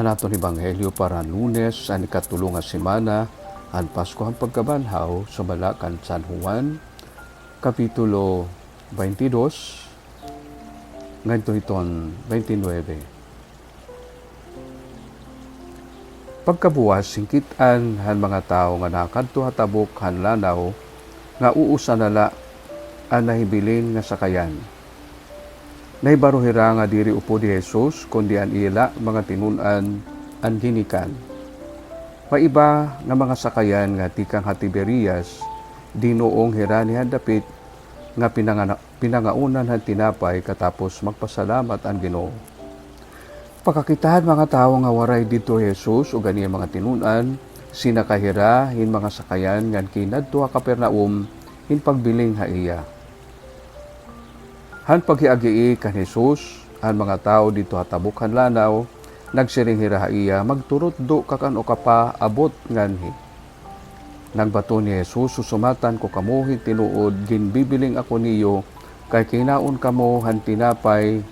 Anaton Ebanghelyo para Lunes, ang ikatulong nga semana, ang Pasko ang pagkabanhaw sa Malacan San Juan, Kapitulo 22, ngadto iton 29. Pagkabuwas, singkitan han mga tao nga nakadto hatabok han lanaw, nga uusa nala ang nahibilin nga sakayan. Naibaruhira nga diri upo di Jesus, kundi an ila mga tinunan ang ginikan. Maiba nga mga sakayan nga tikang Tiberias, dinoong hira ni Dapit nga pinangaunan han tinapay katapos magpasalamat ang Ginoo. Pagkakitahan mga tao nga waray dito Jesus o ganiya mga tinunan, sinakahira hin mga sakayan nga kinadto ha Capernaum hin pagbiling ha iya. Han paghiagii kan Jesus, ang mga tao dito hatabok han lanaw, nagsiring hira iya, magturot do kakano ka pa abot nganhi. Nagbato ni Jesus, susumatan ko kamuhi tinuod, ginbibiling ako niyo, kay kinaon kamo han tinapay,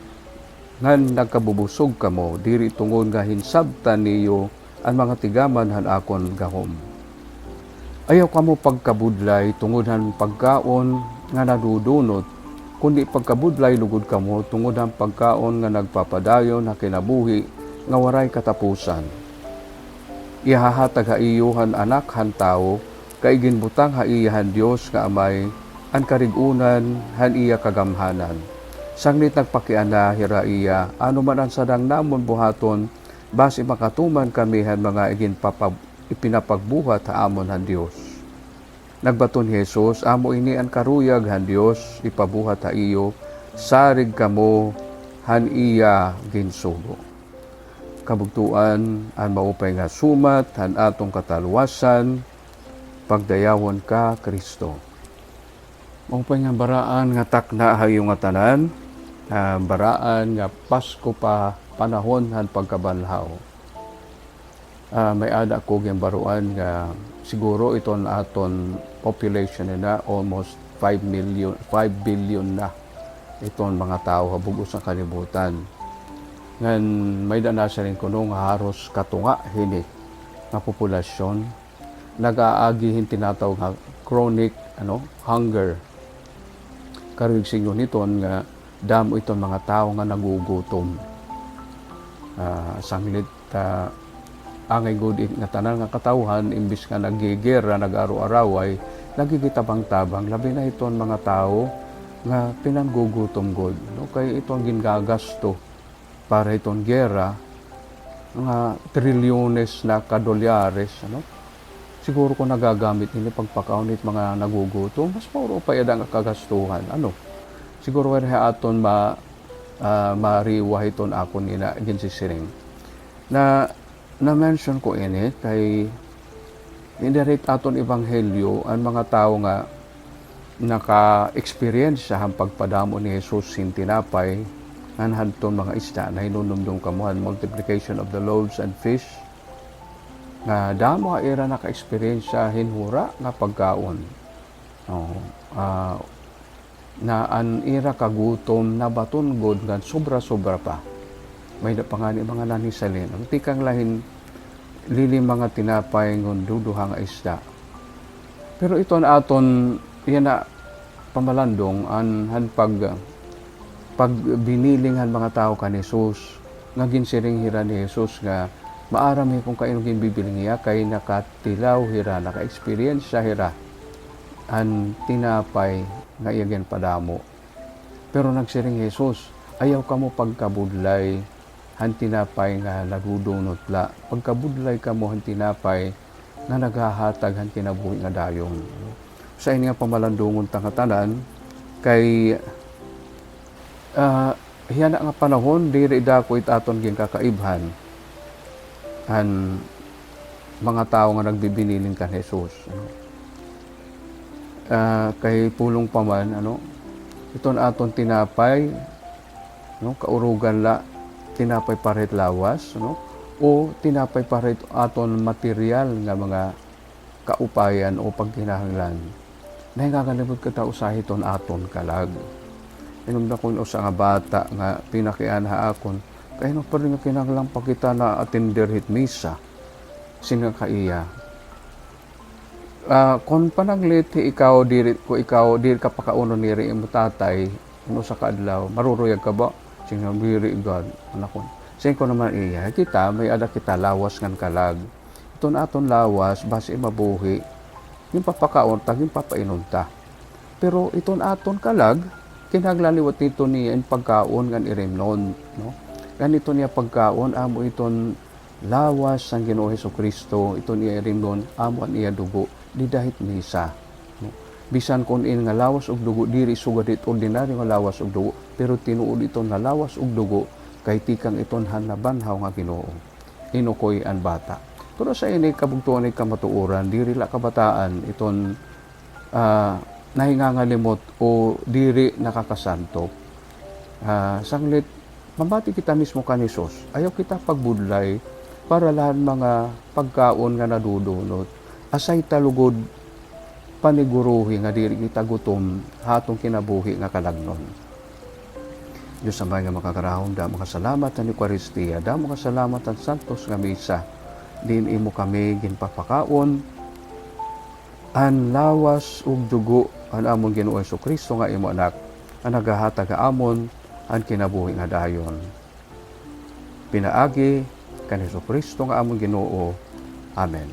ngan nagkabubusog kamo, diri tungod nga hinsabtan niyo, ang mga tigaman han akon gahom. Ayaw kamo pagkabudlay, tungod han pagkaon nga nadudunot, kundi pagkabudlay lugod kamo tungod ang pagkaon nga nagpapadayon na kinabuhi nga waray katapusan. Ihahatag ha iyuhan anak han tao, kay ginbutang ha iyahan Dios nga amay, ang karigunan han iya kagamhanan. Sanglit nagpakiana hira iya, ano man ang sadang namon buhaton, basi makatuman kami han mga ipinapagbuhat ha amon han Dios. Nagbaton Jesus, amo ini ang karuyag han Dios, ipabuhat ha iyo, sarig kamo han iya ginsugo. Kabugtuan, ang maupay nga sumat, han atong kataluwasan, pagdayawon ka, Kristo. Maupay nga baraan nga takna hayo nga tanan, baraan nga Pasko pa panahon han pagkabanhaw. May ada ko yung baruan nga siguro iton aton population na almost 5 billion na iton mga tao habugos sa kalibutan. Ngan may danasa rin kuno nga haros katunga hini nga populasyon, nag-aagihin tinatawag nga chronic hunger. Karuig sinyo niton nga damo iton mga tao nga nagugutom. Sanglit angay good nga tanan nga katawhan, imbis nga nagigera, nag-araw-araway, nagigitabang-tabang, labi na iton mga tao nga pinanggugutom god. Kaya iton gingagasto para iton gera, nga trilyones na kadolyares, siguro ko nagagamit nila pagpakaunit mga nagugutom, mas mauro pa yada nga kagastuhan. Siguro wala aton mariwah iton ako nila ginsisiring. Na-mention ko ini kay indirect aton ebanghelyo ang mga tao nga naka-experience sa pagpadamo ni Jesus sin tinapay ngan hadton mga isda na hinunumdum kamuhan, multiplication of the loaves and fish, nga damo nga era naka-experience sa hinhura nga pagkaon. Na an era kagutom na baton god nga sobra-sobra pa. May pangani mga nanisalin. Ang tikang lahin lili mga tinapay ngon duduhang isda. Pero ito na aton yan na pamalandong han pag biniling han mga tao kan Jesus, nga ginsiring hira ni Jesus nga maarami kung kaino ginbibiling niya kay nakatilaw hira, naka-experience siya hira han tinapay nga iyan padamo. Pero nagsiring Jesus, ayaw kamo pagkabudlay han tinapay nga nagudunot la. Pagkabudlay kamo han tinapay nga naghahatag han kinabuhi nga dayon. Sa ini nga pamalandungon tangatanan kay hiyana nga panahon diri dako itaton gin kakaibhan han mga tao nga nagbibinilin kan Jesus. Kay pulong paman iton aton tinapay kaurugan la, tinapay paret lawas, o tinapay paret aton material nga mga kaupayan o pagkinahanglan. Nahingagalibot ka tao sa aton kalag. Inumda ko sa nga bata nga pinakian ha akon, Kaya no pa rin nga kinahanglang pakita na attender hit misa. Sino kaiya? Kung pananglit ikaw diri ka pakauno ni ri imo tatay, ano sa kaadlaw, maruruyag ka ba? Sino diri God, anakon. Sino ko naman iya, kita may ada kita lawas ngan kalag. Ito na aton lawas base mabuhi. Yung papakaon tag yung papainunta. Pero iton aton kalag kinaglaliwat nito niya in pagkaon ngan irimnon, no? Ganito niya pagkaon amo iton lawas sang Ginoo Hesukristo, iton niya irimnon amo an iya dugo di dahit misa, no? Bisan kun in nga lawas og dugo diri sugad it ordinaryo nga lawas og dugo, pero tinuod iton nga lawas og dugo kay tikang iton hanabanhaw nga Ginoo. Inukoy an bata. Pero sa ini kabugtuan ni kamatuoran diri la kabataan iton nahingangalimot o diri nakakasanto. Sanglit mabati kita mismo kan Hesus. Ayaw kita pagbudlay para lahan mga pagkaon nga nadudunot. Asay talugod paniguruhi nga diri kita gutom hatong kinabuhi nga kalagnon. Diyos amay nga makakarahon da makasalamat ang Eucharistia, da makasalamat ang Santos nga Misa. Din imo kami ginpapakaon an lawas ug dugo an amon Ginoo Hesukristo nga imo anak ang nagahatag amon ang kinabuhi nga dayon. Pinaagi kan Hesukristo nga amon Ginoo. Amen.